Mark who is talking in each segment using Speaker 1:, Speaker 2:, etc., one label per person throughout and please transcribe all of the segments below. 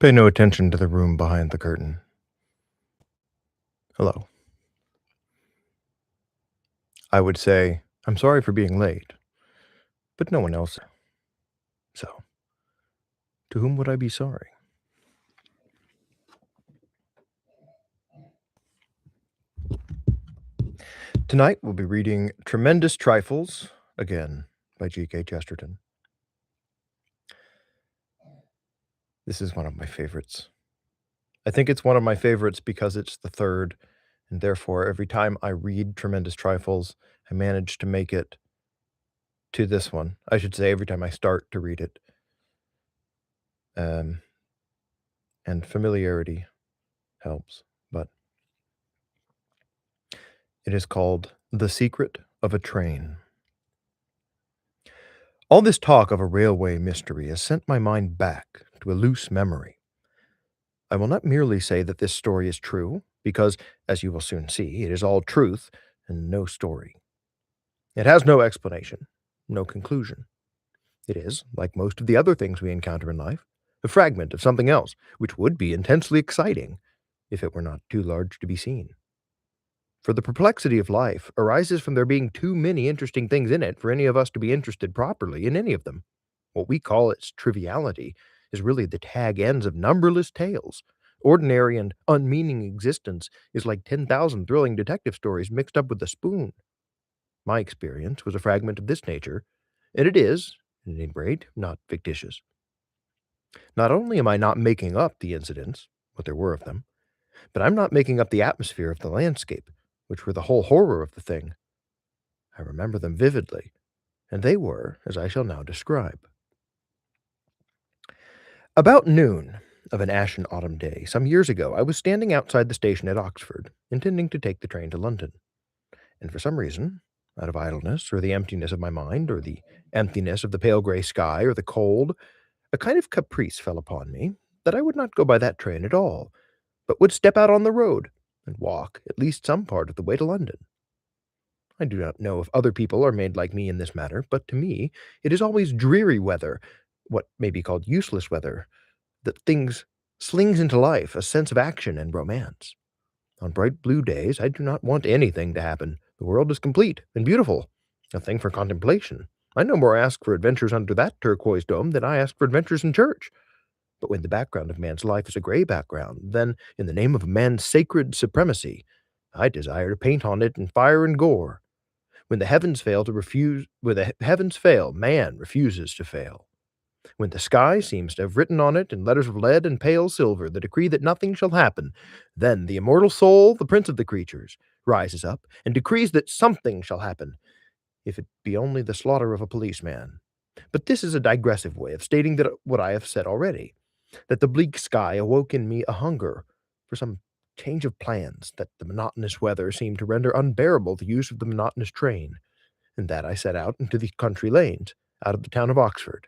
Speaker 1: Pay no attention to the room behind the curtain. Hello. I would say, I'm sorry for being late, but no one else. So, to whom would I be sorry? Tonight we'll be reading Tremendous Trifles, again, by G.K. Chesterton. This is one of my favorites. I think it's one of my favorites because it's the third, and therefore every time I read Tremendous Trifles, I manage to make it to this one. I should say every time I start to read it. And familiarity helps, but it is called The Secret of a Train. All this talk of a railway mystery has sent my mind back to a loose memory. I will not merely say that this story is true, because, as you will soon see, it is all truth and no story. It has no explanation, no conclusion. It is, like most of the other things we encounter in life, a fragment of something else, which would be intensely exciting if it were not too large to be seen. For the perplexity of life arises from there being too many interesting things in it for any of us to be interested properly in any of them. What we call its triviality is really the tag ends of numberless tales. Ordinary and unmeaning existence is like 10,000 thrilling detective stories mixed up with a spoon. My experience was a fragment of this nature, and it is, at any rate, not fictitious. Not only am I not making up the incidents, what there were of them, but I'm not making up the atmosphere of the landscape, which were the whole horror of the thing. I remember them vividly, and they were, as I shall now describe. About noon of an ashen autumn day, some years ago, I was standing outside the station at Oxford, intending to take the train to London. And for some reason, out of idleness, or the emptiness of my mind, or the emptiness of the pale grey sky, or the cold, a kind of caprice fell upon me that I would not go by that train at all, but would step out on the road and walk at least some part of the way to London. I do not know if other people are made like me in this matter, but to me it is always dreary weather, what may be called useless weather, that things slings into life a sense of action and romance. On bright blue days I do not want anything to happen. The world is complete and beautiful, a thing for contemplation. I no more ask for adventures under that turquoise dome than I ask for adventures in church. But when the background of man's life is a gray background, then, in the name of man's sacred supremacy, I desire to paint on it in fire and gore. When the heavens fail, man refuses to fail. When the sky seems to have written on it in letters of lead and pale silver the decree that nothing shall happen, then the immortal soul, the prince of the creatures, rises up and decrees that something shall happen, if it be only the slaughter of a policeman. But this is a digressive way of stating that what I have said already, that the bleak sky awoke in me a hunger for some change of plans, that the monotonous weather seemed to render unbearable the use of the monotonous train, and that I set out into the country lanes, out of the town of Oxford.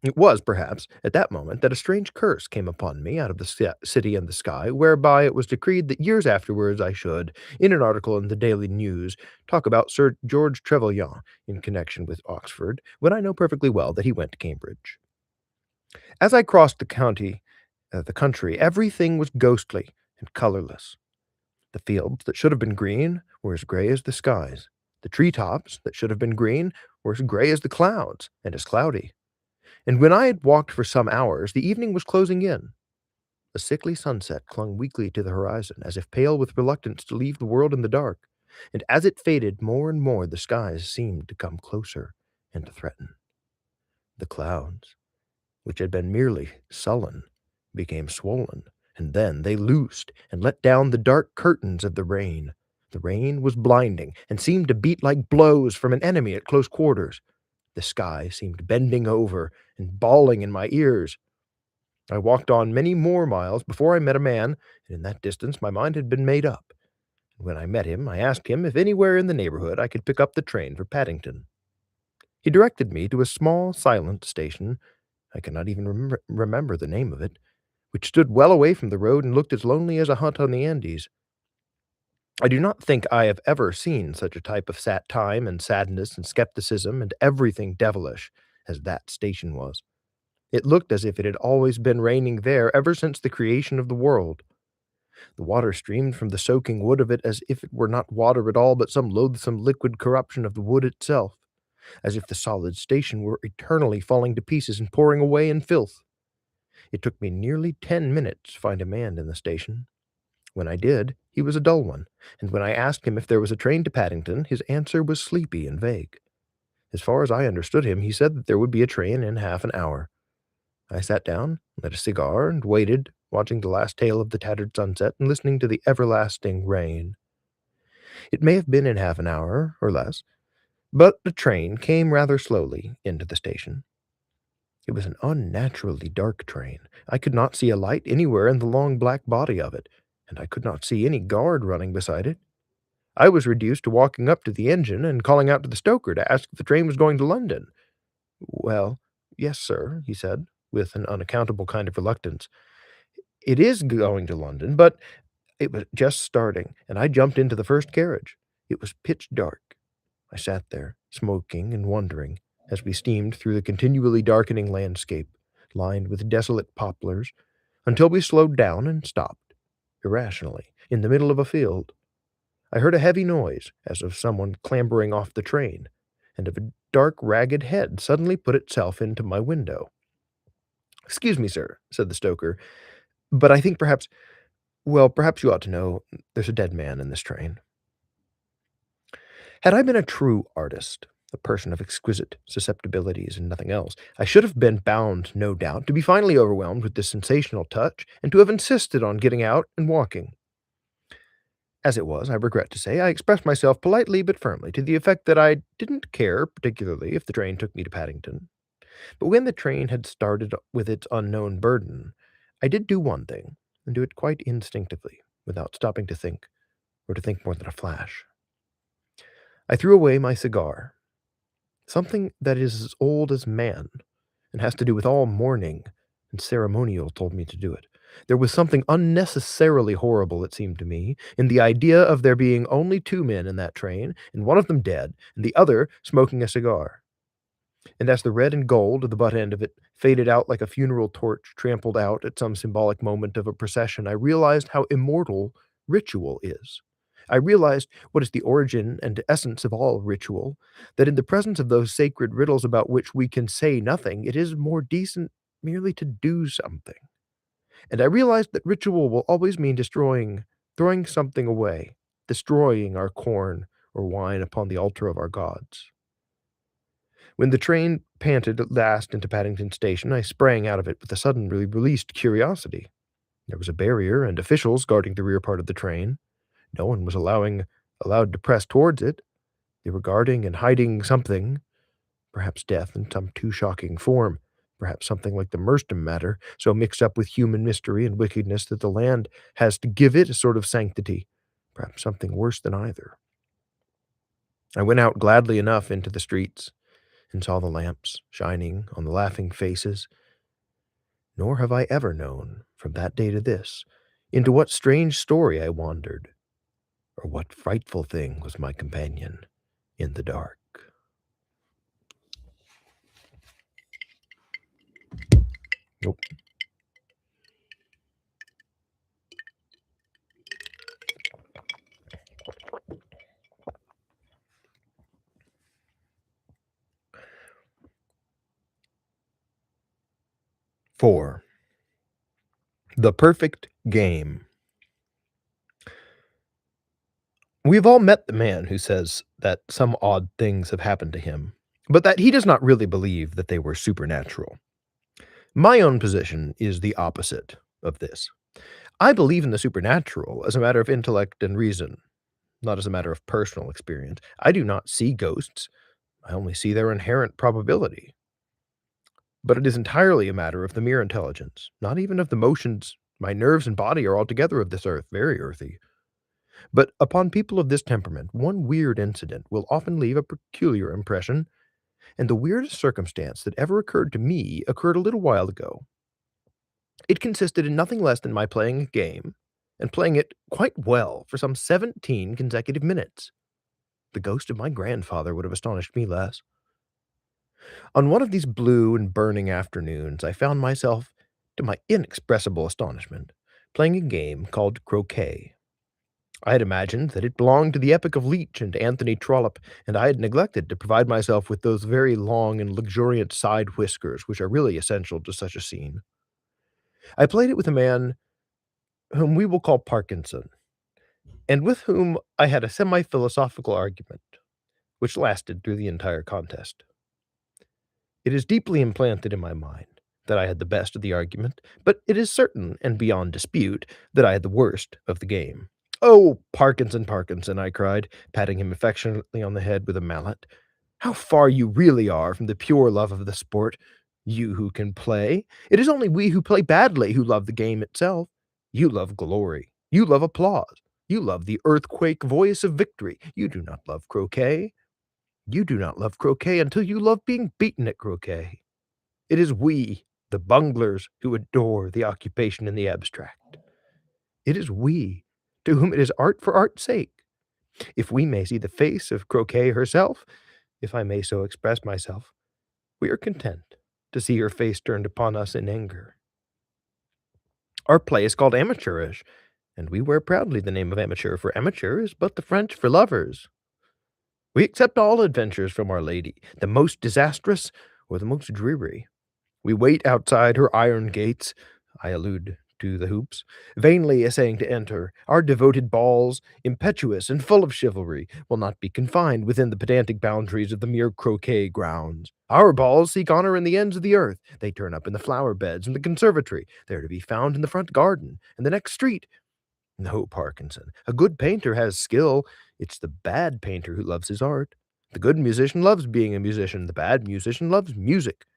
Speaker 1: It was, perhaps, at that moment that a strange curse came upon me out of the city and the sky, whereby it was decreed that years afterwards I should, in an article in the Daily News, talk about Sir George Trevelyan in connection with Oxford, when I know perfectly well that he went to Cambridge. As I crossed the country, everything was ghostly and colorless. The fields that should have been green were as gray as the skies. The treetops that should have been green were as gray as the clouds and as cloudy. And when I had walked for some hours, the evening was closing in. A sickly sunset clung weakly to the horizon, as if pale with reluctance to leave the world in the dark, and as it faded more and more the skies seemed to come closer and to threaten. The clouds, which had been merely sullen, became swollen, and then they loosed and let down the dark curtains of the rain. The rain was blinding, and seemed to beat like blows from an enemy at close quarters. The sky seemed bending over and bawling in my ears. I walked on many more miles before I met a man, and in that distance my mind had been made up. When I met him, I asked him if anywhere in the neighborhood I could pick up the train for Paddington. He directed me to a small, silent station, I cannot even remember the name of it, which stood well away from the road and looked as lonely as a hut on the Andes. I do not think I have ever seen such a type of time and sadness and skepticism and everything devilish as that station was. It looked as if it had always been raining there ever since the creation of the world. The water streamed from the soaking wood of it as if it were not water at all, but some loathsome liquid corruption of the wood itself, as if the solid station were eternally falling to pieces and pouring away in filth. It took me nearly 10 minutes to find a man in the station. When I did, he was a dull one, and when I asked him if there was a train to Paddington, his answer was sleepy and vague. As far as I understood him, he said that there would be a train in half an hour. I sat down, lit a cigar, and waited, watching the last tail of the tattered sunset and listening to the everlasting rain. It may have been in half an hour, or less, but the train came rather slowly into the station. It was an unnaturally dark train. I could not see a light anywhere in the long black body of it, and I could not see any guard running beside it. I was reduced to walking up to the engine and calling out to the stoker to ask if the train was going to London. "Well, yes, sir," he said, with an unaccountable kind of reluctance. "It is going to London, but—" It was just starting, and I jumped into the first carriage. It was pitch dark. I sat there, smoking and wondering, as we steamed through the continually darkening landscape, lined with desolate poplars, until we slowed down and stopped, irrationally, in the middle of a field. I heard a heavy noise, as of someone clambering off the train, and a dark, ragged head suddenly put itself into my window. "Excuse me, sir," said the stoker, "but I think perhaps you ought to know there's a dead man in this train." Had I been a true artist, a person of exquisite susceptibilities and nothing else, I should have been bound, no doubt, to be finally overwhelmed with this sensational touch, and to have insisted on getting out and walking. As it was, I regret to say, I expressed myself politely but firmly, to the effect that I didn't care particularly if the train took me to Paddington. But when the train had started with its unknown burden, I did do one thing, and do it quite instinctively, without stopping to think, or to think more than a flash. I threw away my cigar. Something that is as old as man, and has to do with all mourning and ceremonial, told me to do it. There was something unnecessarily horrible, it seemed to me, in the idea of there being only two men in that train, and one of them dead, and the other smoking a cigar. And as the red and gold of the butt end of it faded out like a funeral torch trampled out at some symbolic moment of a procession, I realized how immortal ritual is. I realized what is the origin and essence of all ritual, that in the presence of those sacred riddles about which we can say nothing, it is more decent merely to do something. And I realized that ritual will always mean throwing something away, destroying our corn or wine upon the altar of our gods. When the train panted at last into Paddington Station, I sprang out of it with a suddenly released curiosity. There was a barrier and officials guarding the rear part of the train. No one was allowed to press towards it. They were guarding and hiding something, perhaps death in some too shocking form, perhaps something like the Merstham matter, so mixed up with human mystery and wickedness that the land has to give it a sort of sanctity, perhaps something worse than either. I went out gladly enough into the streets, and saw the lamps shining on the laughing faces. Nor have I ever known, from that day to this, into what strange story I wandered, or what frightful thing was my companion in the dark. Nope. Four. The Perfect Game. We've all met the man who says that some odd things have happened to him, but that he does not really believe that they were supernatural. My own position is the opposite of this. I believe in the supernatural as a matter of intellect and reason, not as a matter of personal experience. I do not see ghosts. I only see their inherent probability. But it is entirely a matter of the mere intelligence, not even of the motions. My nerves and body are altogether of this earth, very earthy. But upon people of this temperament, one weird incident will often leave a peculiar impression, and the weirdest circumstance that ever occurred to me occurred a little while ago. It consisted in nothing less than my playing a game, and playing it quite well for some 17 consecutive minutes. The ghost of my grandfather would have astonished me less. On one of these blue and burning afternoons, I found myself, to my inexpressible astonishment, playing a game called croquet. I had imagined that it belonged to the epic of Leech and Anthony Trollope, and I had neglected to provide myself with those very long and luxuriant side whiskers which are really essential to such a scene. I played it with a man whom we will call Parkinson, and with whom I had a semi-philosophical argument, which lasted through the entire contest. It is deeply implanted in my mind that I had the best of the argument, but it is certain and beyond dispute that I had the worst of the game. "Oh, Parkinson, Parkinson," I cried, patting him affectionately on the head with a mallet, "how far you really are from the pure love of the sport, you who can play. It is only we who play badly who love the game itself. You love glory. You love applause. You love the earthquake voice of victory. You do not love croquet. You do not love croquet until you love being beaten at croquet. It is we, the bunglers, who adore the occupation in the abstract. It is we, to whom it is art for art's sake. If we may see the face of croquet herself, if I may so express myself, we are content to see her face turned upon us in anger. Our play is called amateurish, and we wear proudly the name of amateur, for amateur is but the French for lovers. We accept all adventures from Our Lady, the most disastrous or the most dreary. We wait outside her iron gates, I allude to the hoops, vainly essaying to enter. Our devoted balls, impetuous and full of chivalry, will not be confined within the pedantic boundaries of the mere croquet grounds. Our balls seek honor in the ends of the earth. They turn up in the flower beds and the conservatory. They are to be found in the front garden and the next street. No, Parkinson, a good painter has skill. It's the bad painter who loves his art. The good musician loves being a musician. The bad musician loves music.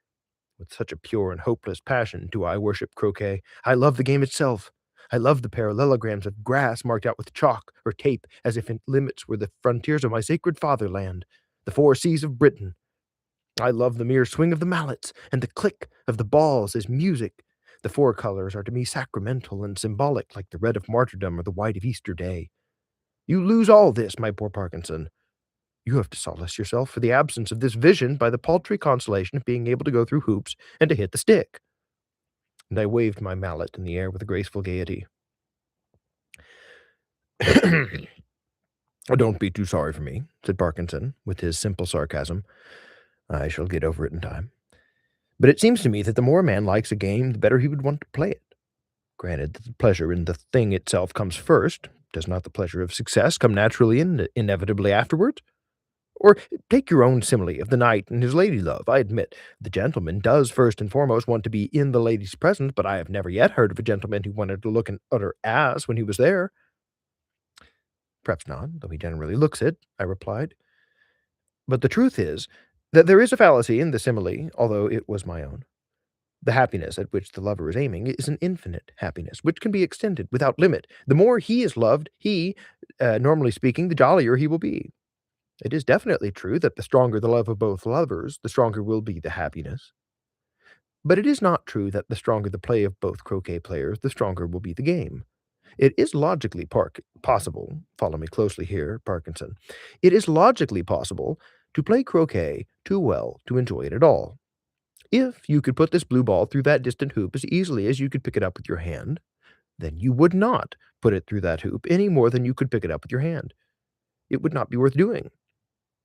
Speaker 1: With such a pure and hopeless passion do I worship croquet. I love the game itself. I love the parallelograms of grass marked out with chalk or tape as if its limits were the frontiers of my sacred fatherland, the four seas of Britain. I love the mere swing of the mallets, and the click of the balls as music. The four colors are to me sacramental and symbolic, like the red of martyrdom or the white of Easter Day. You lose all this, my poor Parkinson. You have to solace yourself for the absence of this vision by the paltry consolation of being able to go through hoops and to hit the stick." And I waved my mallet in the air with a graceful gaiety. "Don't be too sorry for me," said Parkinson, with his simple sarcasm. "I shall get over it in time. But it seems to me that the more a man likes a game, the better he would want to play it. Granted that the pleasure in the thing itself comes first, does not the pleasure of success come naturally and inevitably afterwards? Or take your own simile of the knight and his lady love. I admit the gentleman does first and foremost want to be in the lady's presence, but I have never yet heard of a gentleman who wanted to look an utter ass when he was there." "Perhaps not, though he generally looks it," I replied. "But the truth is that there is a fallacy in the simile, although it was my own. The happiness at which the lover is aiming is an infinite happiness, which can be extended without limit. The more he is loved, normally speaking, the jollier he will be. It is definitely true that the stronger the love of both lovers, the stronger will be the happiness. But it is not true that the stronger the play of both croquet players, the stronger will be the game. It is logically possible, follow me closely here, Parkinson, it is logically possible to play croquet too well to enjoy it at all. If you could put this blue ball through that distant hoop as easily as you could pick it up with your hand, then you would not put it through that hoop any more than you could pick it up with your hand. It would not be worth doing.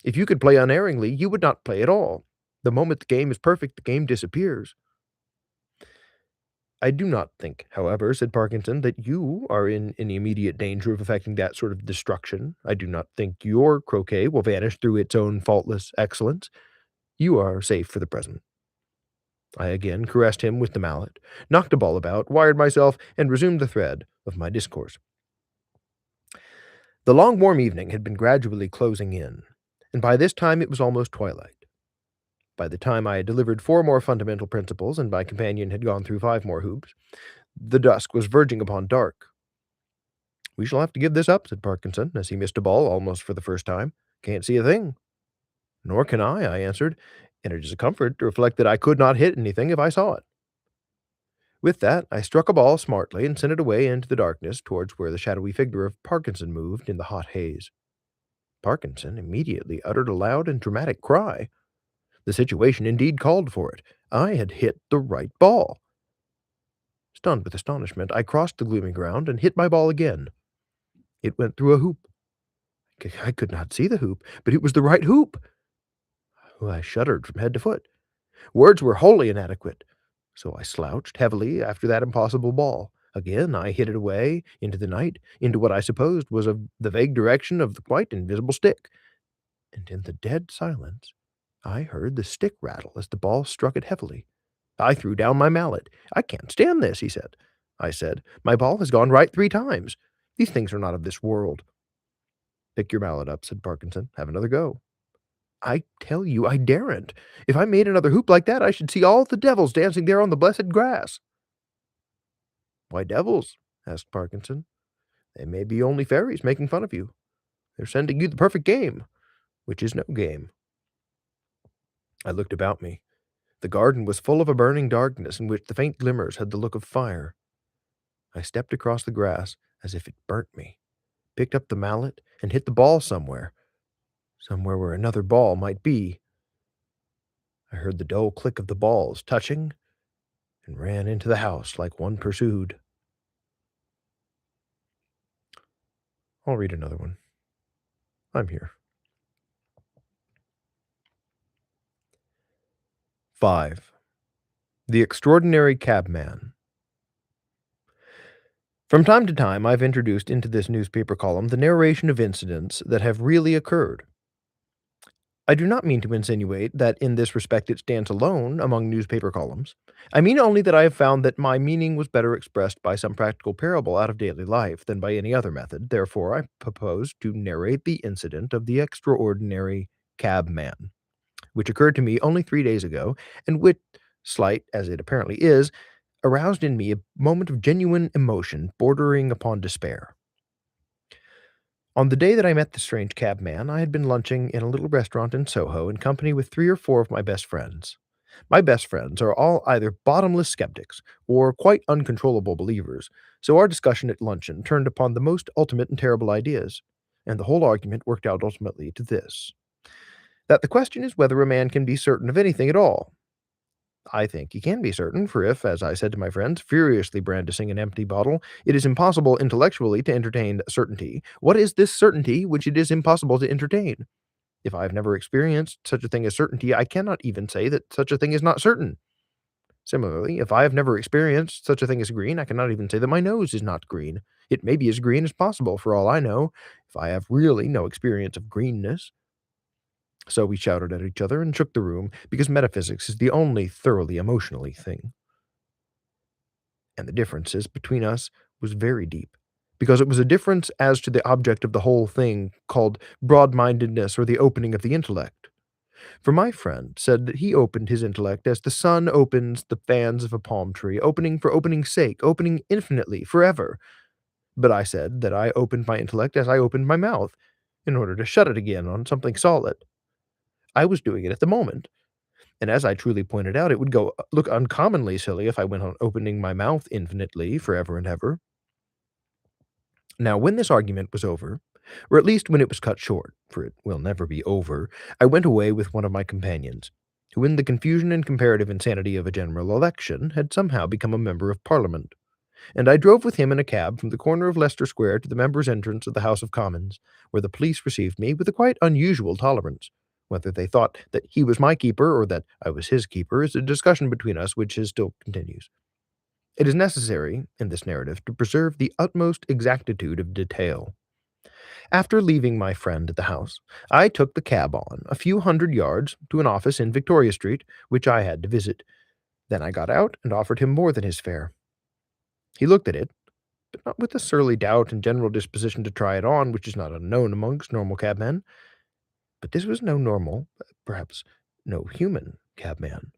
Speaker 1: If you could play unerringly, you would not play at all. The moment the game is perfect, the game disappears." "I do not think, however," said Parkinson, "that you are in any immediate danger of effecting that sort of destruction. I do not think your croquet will vanish through its own faultless excellence. You are safe for the present." I again caressed him with the mallet, knocked a ball about, wired myself, and resumed the thread of my discourse. The long warm evening had been gradually closing in, and by this time it was almost twilight. By the time I had delivered 4 more fundamental principles and my companion had gone through 5 more hoops, the dusk was verging upon dark. "We shall have to give this up," said Parkinson, as he missed a ball almost for the first time. "Can't see a thing." "Nor can I answered, "and it is a comfort to reflect that I could not hit anything if I saw it." With that, I struck a ball smartly and sent it away into the darkness towards where the shadowy figure of Parkinson moved in the hot haze. Parkinson immediately uttered a loud and dramatic cry. The situation indeed called for it. I had hit the right ball. Stunned with astonishment, I crossed the gloomy ground and hit my ball again. It went through a hoop. I could not see the hoop, but it was the right hoop. I shuddered from head to foot. Words were wholly inadequate. So I slouched heavily after that impossible ball. Again I hit it away into the night, into what I supposed was the vague direction of the quite invisible stick. And in the dead silence, I heard the stick rattle as the ball struck it heavily. I threw down my mallet. "I can't stand this," he said. I said, "My ball has gone right 3 times. These things are not of this world." "Pick your mallet up," said Parkinson. "Have another go." "I tell you I daren't. If I made another hoop like that, I should see all the devils dancing there on the blessed grass." "Why devils?" asked Parkinson. "They may be only fairies making fun of you. They're sending you the perfect game, which is no game." I looked about me. The garden was full of a burning darkness in which the faint glimmers had the look of fire. I stepped across the grass as if it burnt me, picked up the mallet, and hit the ball somewhere where another ball might be. I heard the dull click of the balls touching and ran into the house like one pursued. I'll read another one. I'm here. 5. The Extraordinary Cabman. From time to time, I've introduced into this newspaper column the narration of incidents that have really occurred. I do not mean to insinuate that in this respect it stands alone among newspaper columns. I mean only that I have found that my meaning was better expressed by some practical parable out of daily life than by any other method. Therefore, I propose to narrate the incident of the extraordinary cabman, which occurred to me only 3 days ago, and which, slight as it apparently is, aroused in me a moment of genuine emotion bordering upon despair. On the day that I met the strange cabman, I had been lunching in a little restaurant in Soho in company with 3 or 4 of my best friends. My best friends are all either bottomless skeptics or quite uncontrollable believers, so our discussion at luncheon turned upon the most ultimate and terrible ideas, and the whole argument worked out ultimately to this: that the question is whether a man can be certain of anything at all. I think he can be certain, for if, as I said to my friends, furiously brandishing an empty bottle, it is impossible intellectually to entertain certainty, what is this certainty which it is impossible to entertain? If I have never experienced such a thing as certainty, I cannot even say that such a thing is not certain. Similarly, if I have never experienced such a thing as green, I cannot even say that my nose is not green. It may be as green as possible, for all I know, if I have really no experience of greenness. So we shouted at each other and shook the room, because metaphysics is the only thoroughly emotionally thing. And the differences between us was very deep, because it was a difference as to the object of the whole thing, called broad-mindedness or the opening of the intellect. For my friend said that he opened his intellect as the sun opens the fans of a palm tree, opening for opening's sake, opening infinitely, forever. But I said that I opened my intellect as I opened my mouth, in order to shut it again on something solid. I was doing it at the moment, and as I truly pointed out, it would look uncommonly silly if I went on opening my mouth infinitely, forever and ever. Now, when this argument was over, or at least when it was cut short, for it will never be over, I went away with one of my companions, who in the confusion and comparative insanity of a general election had somehow become a member of Parliament, and I drove with him in a cab from the corner of Leicester Square to the members' entrance of the House of Commons, where the police received me with a quite unusual tolerance. Whether they thought that he was my keeper or that I was his keeper is a discussion between us which still continues. It is necessary, in this narrative, to preserve the utmost exactitude of detail. After leaving my friend at the house, I took the cab on a few hundred yards to an office in Victoria Street, which I had to visit. Then I got out and offered him more than his fare. He looked at it, but not with the surly doubt and general disposition to try it on, which is not unknown amongst normal cabmen. But this was no normal, perhaps no human cabman.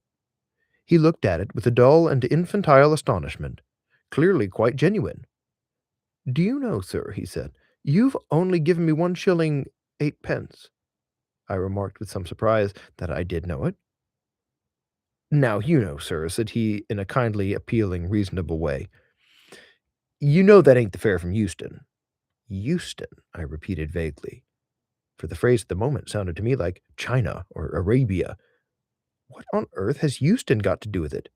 Speaker 1: He looked at it with a dull and infantile astonishment, clearly quite genuine. "Do you know, sir," he said, "you've only given me 1 shilling 8 pence." I remarked with some surprise that I did know it. "Now, you know, sir," said he in a kindly, appealing, reasonable way, "you know that ain't the fare from Euston." "Euston," I repeated vaguely, for the phrase at the moment sounded to me like China or Arabia. What on earth has Euston got to do with it?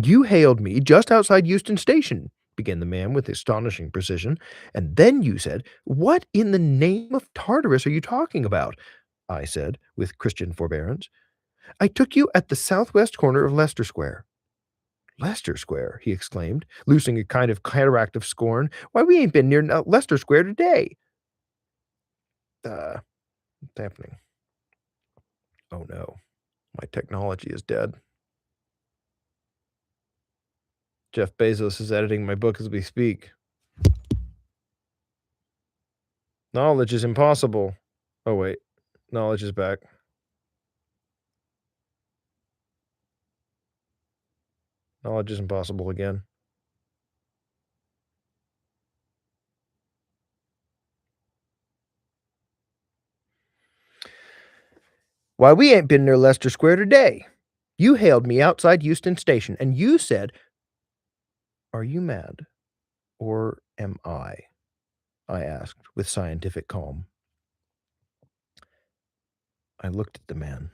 Speaker 1: You hailed me just outside Euston Station, began the man with astonishing precision, and then you said, "What in the name of Tartarus are you talking about?" I said, with Christian forbearance. "I took you at the southwest corner of Leicester Square." "Leicester Square!" he exclaimed, loosing a kind of cataract of scorn. "Why, we ain't been near Leicester Square today." What's happening? Oh no, my technology is dead. Jeff Bezos is editing my book as we speak. Knowledge is impossible. Oh wait, knowledge is back. Knowledge is impossible again. Why, we ain't been near Leicester Square today. You hailed me outside Euston Station, and you said, "Are you mad? Or am I asked with scientific calm. I looked at the man.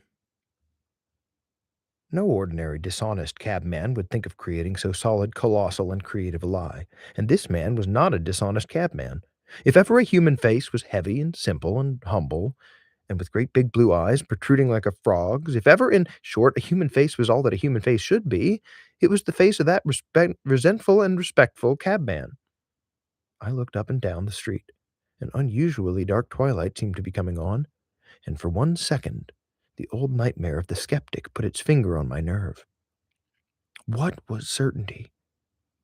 Speaker 1: No ordinary dishonest cabman would think of creating so solid, colossal, and creative a lie, and this man was not a dishonest cabman. If ever a human face was heavy and simple and humble, and with great big blue eyes protruding like a frog's, if ever, in short, a human face was all that a human face should be, it was the face of that resentful and respectful cabman. I looked up and down the street. An unusually dark twilight seemed to be coming on, and for 1 second the old nightmare of the skeptic put its finger on my nerve. What was certainty?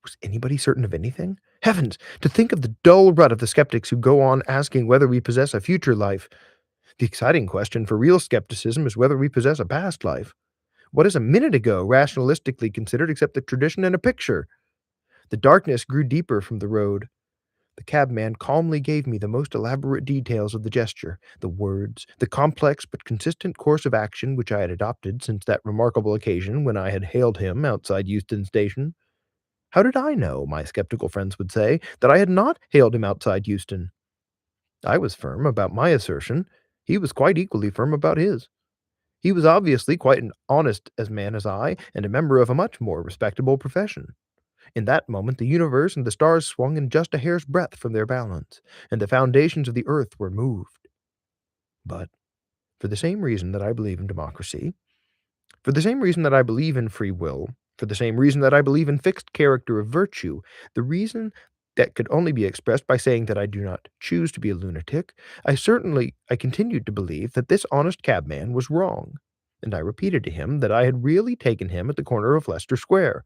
Speaker 1: Was anybody certain of anything? Heavens! To think of the dull rut of the skeptics who go on asking whether we possess a future life. The exciting question for real skepticism is whether we possess a past life. What is a minute ago rationalistically considered except the tradition and a picture? The darkness grew deeper from the road. The cabman calmly gave me the most elaborate details of the gesture, the words, the complex but consistent course of action which I had adopted since that remarkable occasion when I had hailed him outside Euston Station. How did I know, my skeptical friends would say, that I had not hailed him outside Euston? I was firm about my assertion. He was quite equally firm about his. He was obviously quite an honest as man as I, and a member of a much more respectable profession. In that moment the universe and the stars swung in just a hair's breadth from their balance, and the foundations of the earth were moved. But for the same reason that I believe in democracy, for the same reason that I believe in free will, for the same reason that I believe in fixed character of virtue, the reason that could only be expressed by saying that I do not choose to be a lunatic, I continued to believe that this honest cabman was wrong, and I repeated to him that I had really taken him at the corner of Leicester Square.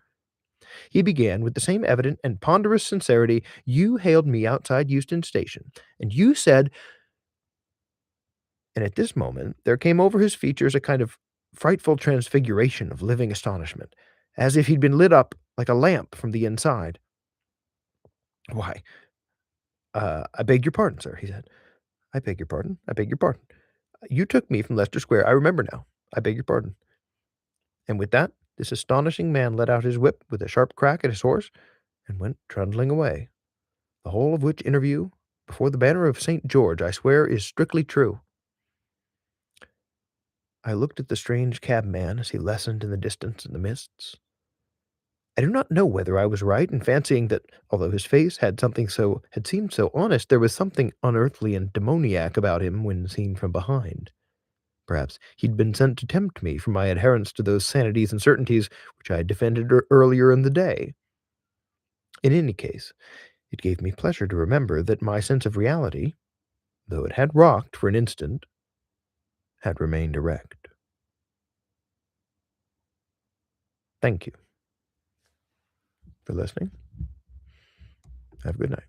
Speaker 1: He began with the same evident and ponderous sincerity. "You hailed me outside Euston Station, and you said—" And at this moment there came over his features a kind of frightful transfiguration of living astonishment, as if he'd been lit up like a lamp from the inside. "Why, I beg your pardon, sir," he said. "I beg your pardon. I beg your pardon. You took me from Leicester Square. I remember now. I beg your pardon." And with that, this astonishing man let out his whip with a sharp crack at his horse and went trundling away. The whole of which interview, before the banner of St. George, I swear, is strictly true. I looked at the strange cabman as he lessened in the distance in the mists. I do not know whether I was right in fancying that, although his face had seemed so honest, there was something unearthly and demoniac about him when seen from behind. Perhaps he'd been sent to tempt me from my adherence to those sanities and certainties which I had defended earlier in the day. In any case, it gave me pleasure to remember that my sense of reality, though it had rocked for an instant, had remained erect. Thank you for listening. Have a good night.